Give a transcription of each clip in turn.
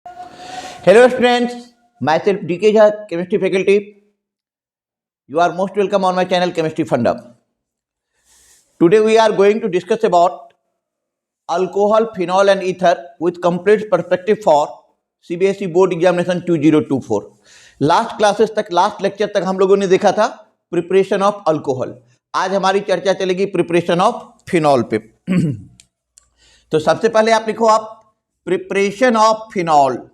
Hello students, myself DK Jha, chemistry faculty. You are most welcome on my channel Chemistry Funda. Today we are going to discuss about alcohol, phenol and ether with complete perspective for CBSE board examination 2024. Last classes तक, last lecture तक हम लोगों ने देखा था preparation of alcohol. आज हमारी चर्चा चलेगी प्रिपरेशन ऑफ फिनॉल पे. तो सबसे पहले आप लिखो आप preparation of phenol.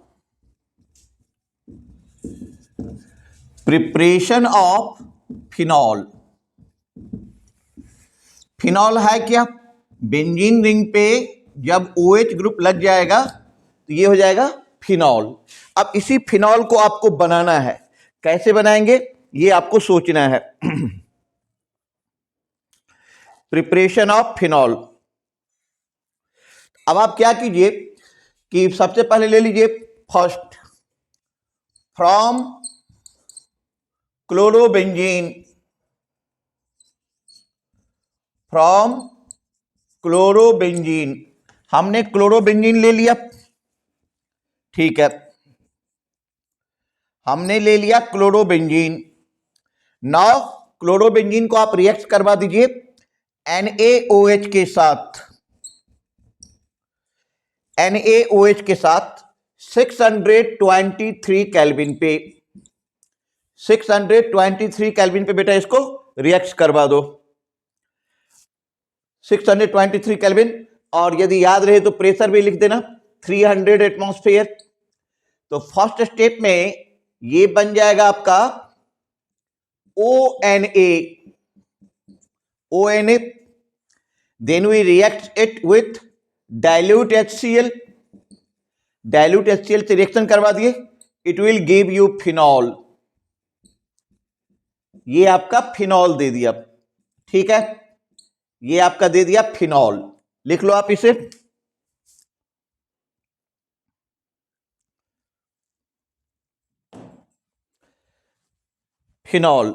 Preparation of phenol. Phenol है क्या? बेंजीन रिंग पे जब OH ग्रुप लग जाएगा तो ये हो जाएगा फिनॉल. अब इसी फिनॉल को आपको बनाना है. कैसे बनाएंगे ये आपको सोचना है. Preparation of phenol. अब आप क्या कीजिए कि सबसे पहले ले लीजिए first from chlorobenzene. From chlorobenzene. हमने क्लोरोबेंजीन ले लिया, ठीक है, हमने ले लिया क्लोरोबेंजीन. नाउ क्लोरोबेंजीन को आप रिएक्ट करवा दीजिए NaOH के साथ. NaOH के साथ 623 केल्विन पे. 623 केल्विन पे बेटा इसको रिएक्ट करवा दो. 623 केल्विन. और यदि याद रहे तो प्रेशर भी लिख देना 300 एटमॉस्फेयर. तो फर्स्ट स्टेप में ये बन जाएगा आपका ONA. ONA. Then we react it with dilute HCl. Dilute HCl से रिएक्शन करवा दिए. It will give you phenol. ये आपका फिनॉल दे दिया, ठीक है, ये आपका दे दिया फिनॉल. लिख लो आप इसे. फिनॉल.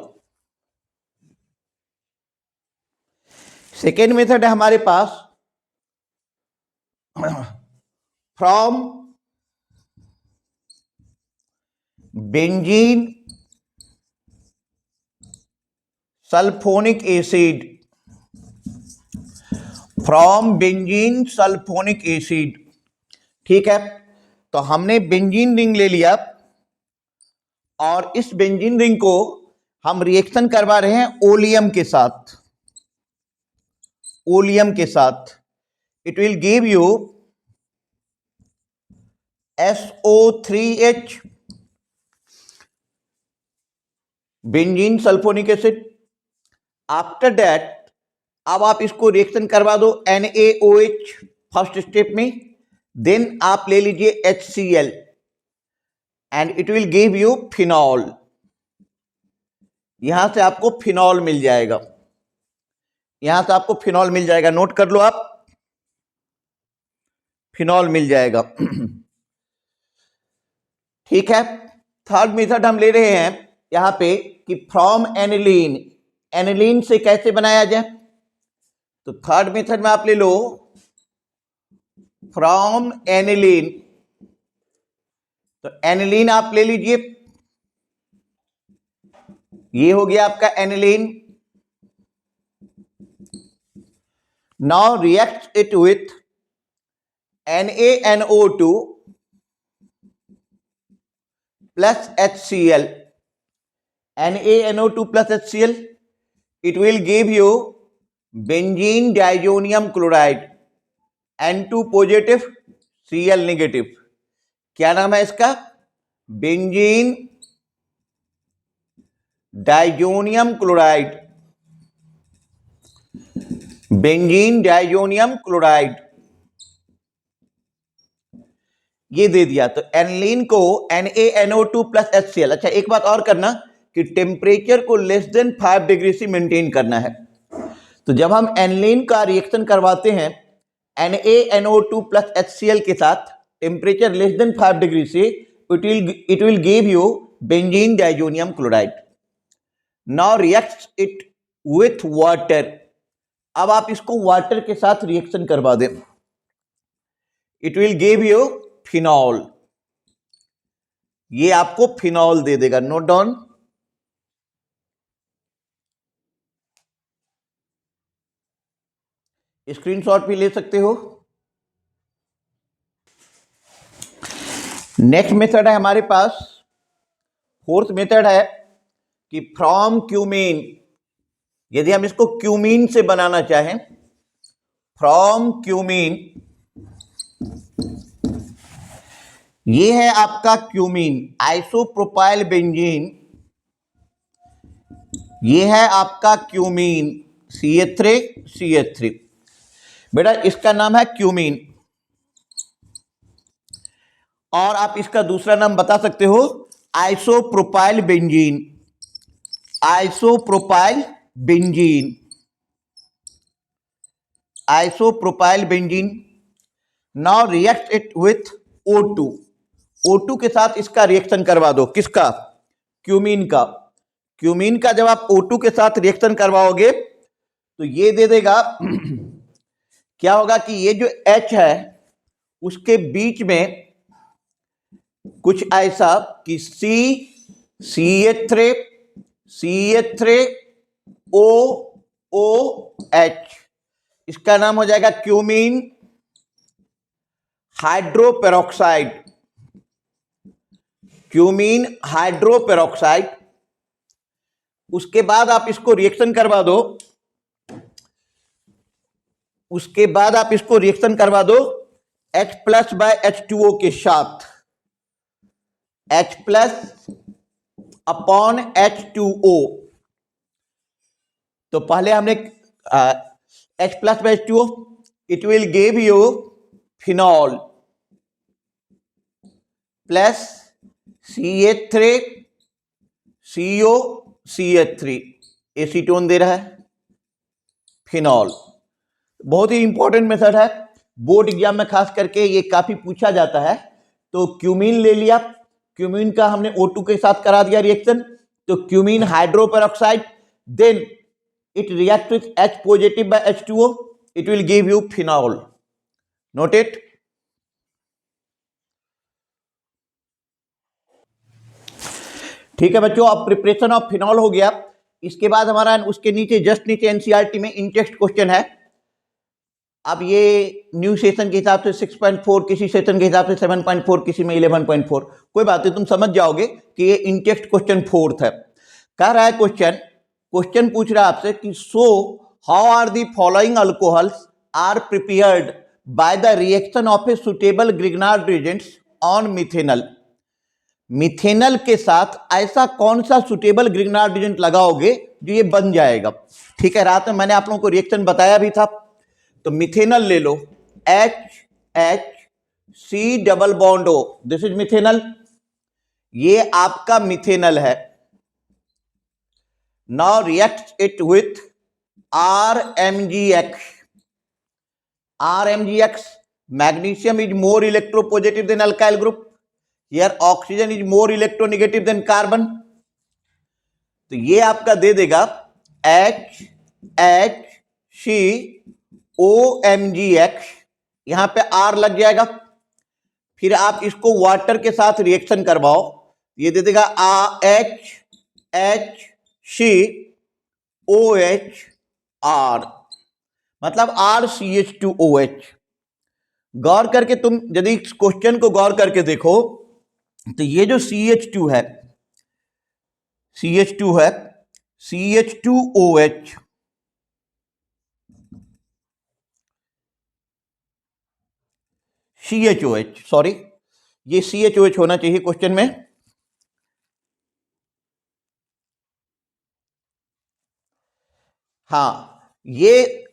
सेकेंड मेथड है हमारे पास from benzene sulphonic acid. From benzene sulphonic acid, ठीक है. तो हमने बेंजीन रिंग ले लिया और इस बेंजीन रिंग को हम रिएक्शन करवा रहे हैं ओलियम के साथ. ओलियम के साथ it will give you SO3H benzene sulphonic acid. After that अब आप इसको रिएक्शन करवा दो NaOH फर्स्ट स्टेप में. देन आप ले लीजिए HCl and it will give you phenol. यहां से आपको फिनॉल मिल जाएगा. यहां से आपको फिनॉल मिल जाएगा. नोट कर लो आप, फिनॉल मिल जाएगा. ठीक है. थर्ड मेथड हम ले रहे हैं यहां पे कि फ्रॉम एनिलीन. एनिलीन से कैसे बनाया जाए? तो थर्ड मेथड में आप ले लो फ्रॉम एनिलीन. तो एनिलीन आप ले लीजिए. ये हो गया आपका aniline. Now react it with NaNO2 plus HCl. NaNO2 plus HCl. It will give you benzene diazonium chloride N2 positive Cl negative. क्या नाम है इसका? Benzene diazonium chloride. Benzene diazonium chloride ये दे दिया. तो एनिलीन को NaNO2 प्लस HCl. अच्छा, एक बात और करना कि टेम्परेचर को लेस देन 5 डिग्री से मेंटेन करना है. तो जब हम एनिलीन का रिएक्शन करवाते हैं NaNO2 प्लस HCl के साथ टेम्परेचर लेस देन 5 डिग्री से, it will give you benzene diazonium chloride. Now react it with water. अब आप इसको वाटर के साथ रिएक्शन करवा दें. It will give you phenol. ये आपको फिनॉल दे देगा। Note down. स्क्रीनशॉट भी ले सकते हो। नेक्स्ट मेथड है हमारे पास, फोर्थ मेथड है कि फ्रॉम क्यूमीन, यदि हम इसको क्यूमीन से बनाना चाहें, फ्रॉम क्यूमीन, ये है आपका क्यूमीन, आइसोप्रोपाइल बेंजीन, ये है आपका क्यूमीन CH3 बेटा, इसका नाम है क्यूमीन। और आप इसका दूसरा नाम बता सकते हो isopropyl benzene, isopropyl benzene, isopropyl benzene. Now react it with O2, O2 के साथ इसका रिएक्शन करवा दो। किसका? क्यूमीन का। क्यूमीन का जब आप O2 के साथ रिएक्शन करवाओगे तो ये दे देगा क्या होगा कि ये जो H है उसके बीच में कुछ ऐसा कि CH3 OOH, इसका नाम हो जाएगा क्यूमीन हाइड्रोपेरोक्साइड, क्यूमीन हाइड्रोपेरोक्साइड। उसके बाद आप इसको रिएक्शन करवा दो, उसके बाद आप इसको रिएक्शन करवा दो H+/H2O के साथ, H+/H2O। तो पहले हमने H+/H2O, it will give you phenol plus CH3 CO CH3, acetone दे रहा है, फिनॉल। बहुत ही इंपॉर्टेंट मेथड है, बोर्ड एग्जाम में खास करके ये काफी पूछा जाता है। तो क्यूमीन ले लिया, क्यूमीन का हमने O2 के साथ करा दिया रिएक्शन, तो cumene hydroperoxide, then it react with H+/H2O, it will give you phenol. Note it. ठीक है बच्चों, अब प्रिपरेशन ऑफ फिनॉल हो गया। इसके बाद हमारा उसके नीचे जस्ट नीचे एनसीईआरटी में इन टेक्स्ट क्वेश्चन है। अब ये न्यू सेशन के हिसाब से 6.4, किसी सेशन के हिसाब से 7.4, किसी में 11.4, कोई बात नहीं, तुम समझ जाओगे कि ये इन टेक्स्ट क्वेश्चन 4th है। कह रहा है क्वेश्चन पूछ रहा है आपसे कि so how are the following alcohols are prepared by the reaction of a suitable Grignard reagents on methanal. Methanal के साथ ऐसा कौन सा सुटेबल ग्रिग्नार्ड रिएजेंट लगाओगे जो ये बन जाएगा। ठीक है, रात में मैंने आप लोगों को रिएक्शन बताया भी था। तो मिथेनल ले लो, HHC+O, दिस इज मिथेनल, ये आपका मिथेनल है। Now react it with RMgX, magnesium is more electropositive than alkyl group, here oxygen is more electronegative than carbon. तो ये आपका दे देगा HHCOMgX, यहां पे R लग जाएगा। फिर आप इसको वाटर के साथ रिएक्शन करवाओ, ये दे देगा HHCOHR, मतलब RCH2OH। गौर करके तुम यदि इस क्वेश्चन को गौर करके देखो तो ये जो CH2 है, CH2OH, CHOH, सॉरी, ये CHOH होना चाहिए क्वेश्चन में। हाँ, ये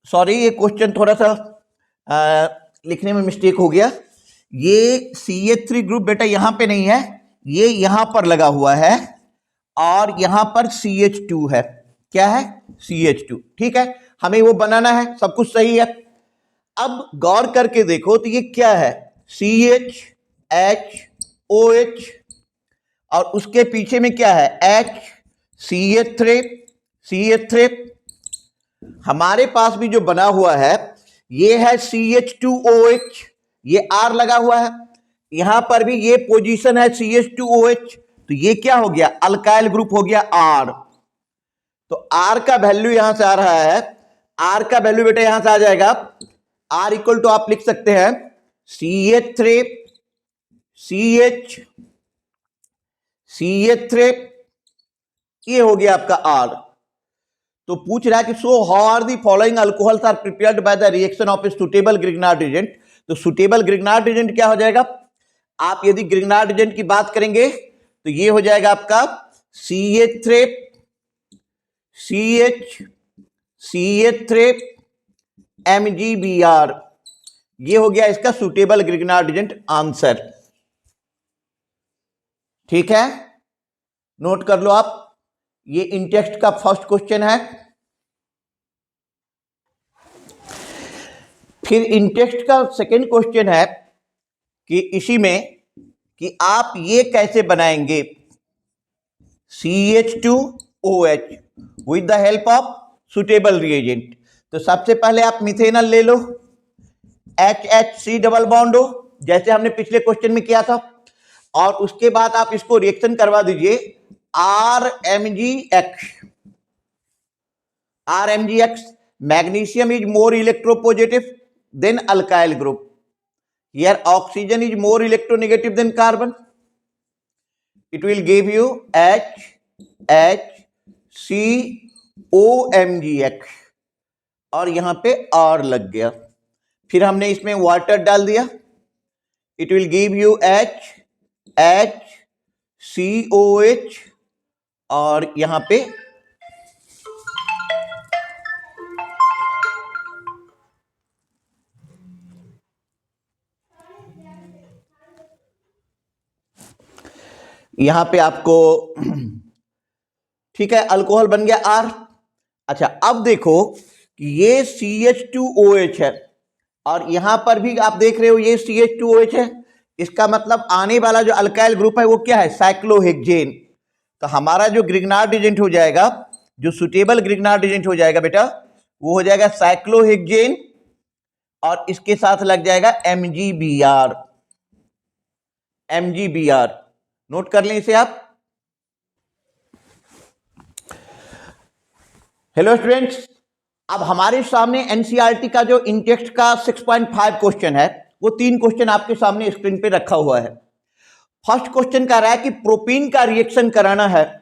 सॉरी, ये क्वेश्चन थोड़ा सा लिखने में मिस्टेक हो गया। ये CH3 ग्रुप बेटा यहां पे नहीं है, ये यहां पर लगा हुआ है और यहां पर CH2 है। क्या है? CH2। ठीक है, हमें वो बनाना है, सब कुछ सही है। अब गौर करके देखो तो ये क्या है, CHOH, और उसके पीछे में क्या है, CH3। हमारे पास भी जो बना हुआ है ये है CH2OH, ये R लगा हुआ है, यहां पर भी ये पोजीशन है CH2OH, तो ये क्या हो गया, अल्काइल ग्रुप हो गया R। तो R का वैल्यू यहां से आ रहा है, R का वैल्यू बेटा यहां से आ जाएगा, R इक्वल टू आप लिख सकते हैं CH3 CH3, ये हो गया आपका R। तो पूछ रहा है कि so how are the following alcohols are prepared by the reaction of a suitable Grignard agent. तो सुटेबल ग्रिग्नार्ड एजेंट क्या हो जाएगा, आप यदि ग्रिग्नार्ड एजेंट की बात करेंगे तो ये हो जाएगा आपका CH3 MgBr, ये हो गया इसका सुटेबल ग्रिग्नार्ड एजेंट आंसर। ठीक है, नोट कर लो आप, ये इन टेक्स्ट का फर्स्ट क्वेश्चन है। फिर इन टेक्स्ट का सेकंड क्वेश्चन है कि इसी में कि आप ये कैसे बनाएंगे CH2OH with the help of suitable reagent. तो सबसे पहले आप मिथेनॉल ले लो, HHC डबल बॉन्ड हो, जैसे हमने पिछले क्वेश्चन में किया था, और उसके बाद आप इसको रिएक्शन करवा दीजिए RMgX। Magnesium is more electropositive than alkyl group, here oxygen is more electronegative than carbon, it will give you HHCOMgX, और यहां पे R लग गया। फिर हमने इसमें वाटर डाल दिया, it will give you HCOH, और यहां पे आपको ठीक है अल्कोहल बन गया R। अच्छा, अब देखो कि ये CH2OH है, और यहां पर भी आप देख रहे हो ये CH2OH है, इसका मतलब आने वाला जो अल्काइल ग्रुप है वो क्या है, साइक्लोहेक्सेन। तो हमारा जो ग्रिग्नार्ड एजेंट हो जाएगा, जो सुटेबल ग्रिग्नार्ड एजेंट हो जाएगा बेटा, वो हो जाएगा साइक्लोहेक्सेन, और इसके साथ लग जाएगा MgBr। नोट कर लें इसे आप। हेलो स्टूडेंट्स, अब हमारे सामने एनसीईआरटी का जो इन टेक्स्ट का 6.5 क्वेश्चन है, वो 3 क्वेश्चन आपके सामने स्क्रीन पे रखा हुआ है। फर्स्ट क्वेश्चन कह रहा है कि प्रोपीन का रिएक्शन कराना है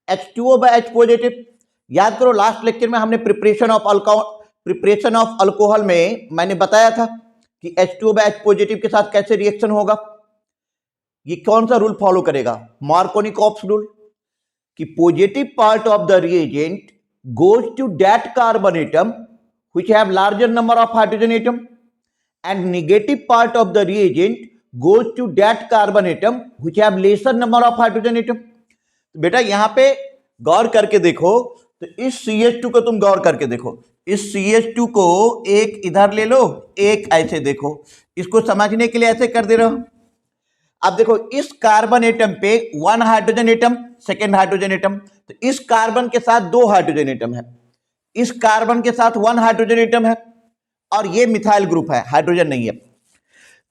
H2O बाय H पॉजिटिव। याद करो लास्ट लेक्चर में हमने प्रिपरेशन ऑफ अल्कोहल में मैंने बताया था कि H2O बाय H पॉजिटिव के साथ कैसे रिएक्शन होगा। ये कौन सा रूल फॉलो करेगा, मार्कोनी-कॉप्स रूल, कि positive part of the reagent goes to that carbon atom which have larger number of hydrogen atom, and negative part of the reagent goes to that carbon atom which have lesser number of hydrogen atom। तो बेटा यहां पे गौर करके देखो, तो इस CH2 को तुम गौर करके देखो, इस CH2 को एक इधर ले लो, एक ऐसे देखो, इसको समझने के लिए ऐसे कर दे रहा हूं। अब देखो इस कार्बन एटम पे 1 hydrogen atom, second hydrogen atom, तो इस कार्बन के साथ 2 हाइड्रोजन एटम है, इस कार्बन के साथ 1 हाइड्रोजन एटम है, और ये मिथाइल ग्रुप है, हाइड्रोजन नहीं है।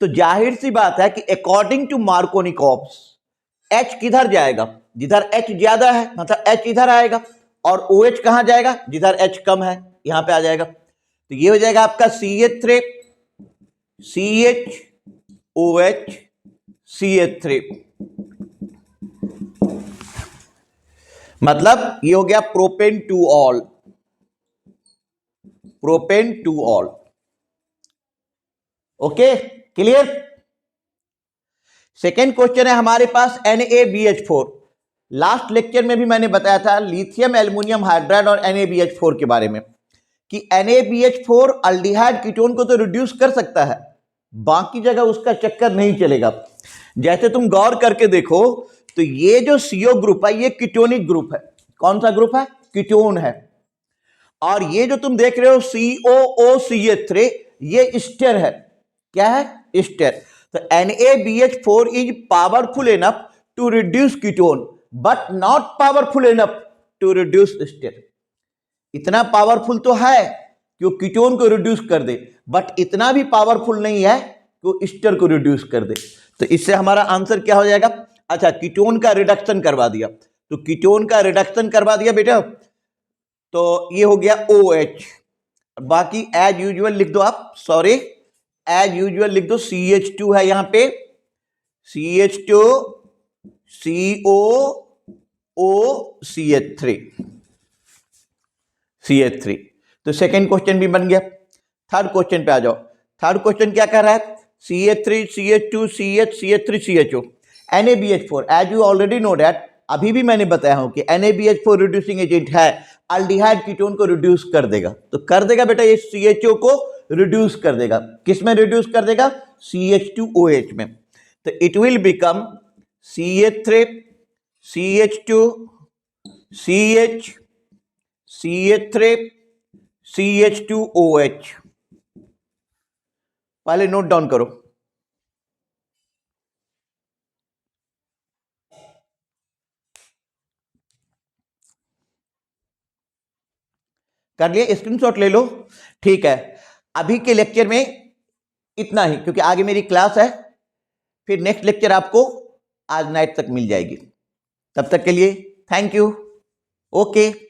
तो जाहिर सी बात है कि अकॉर्डिंग टू मार्कोनी-कॉप्स H किधर जाएगा, जिधर H ज्यादा है, मतलब H इधर आएगा, और OH कहां जाएगा, जिधर H कम है, यहां पे आ जाएगा। तो ये हो जाएगा आपका CH3 CHOH CH3, मतलब ये हो गया propane two all, okay, clear. Second question है हमारे पास NaBH4। लास्ट लेक्चर में भी मैंने बताया था लिथियम एल्युमिनियम हाइड्राइड और NaBH4 के बारे में, कि NaBH4 अल्डिहाइड कीटोन को तो रिड्यूस कर सकता है, बाकी जगह उसका चक्कर नहीं चलेगा। जैसे तुम गौर करके देखो तो ये जो CO ग्रुप है ये कीटोनिक ग्रुप है। कौन सा ग्रुप है, कीटोन है। और ये जो तुम देख रहे हो COOCH3 ये एस्टर है। क्या है, एस्टर। तो NaBH4 is powerful enough to reduce ketone but not powerful enough to reduce ester. इतना पावरफुल तो है कि वो कीटोन को रिड्यूस कर दे, बट इतना भी पावरफुल नहीं है कि को ईस्टर को रिड्यूस कर दे। तो इससे हमारा आंसर क्या हो जाएगा? अच्छा, कीटोन का रिडक्शन करवा दिया, तो कीटोन का रिडक्शन करवा दिया बेटा, तो ये हो गया OH। बाकी एज यूजुअल लिख दो आप, सॉरी एज यूजुअल लिख दो, CH2 है यहां पे, CH2 COOCH3 CH3। तो सेकेंड क्वेश्चन भी बन गया। थर्ड क्वेश्चन पे आ जाओ। थर्ड क्वेश्चन क्या कह रहा है? CH3 CH2 CH CH3 CHO NaBH4। As you already know that, अभी भी मैंने बताया हूं कि NaBH4 रिड्यूसिंग एजेंट है, अल्डिहाइड कीटोन को रिड्यूस कर देगा। तो कर देगा बेटा, ये CHO को रिड्यूस कर देगा। किस में रिड्यूस कर देगा? CH2OH में। तो it will become CH3 CH2 CH CH3 CH2OH। पहले नोट डाउन करो। कर लिया? स्क्रीनशॉट ले लो। ठीक है, अभी के लेक्चर में इतना ही, क्योंकि आगे मेरी क्लास है, फिर नेक्स्ट लेक्चर आपको आज नाइट तक मिल जाएगी। तब तक के लिए थैंक यू। ओके।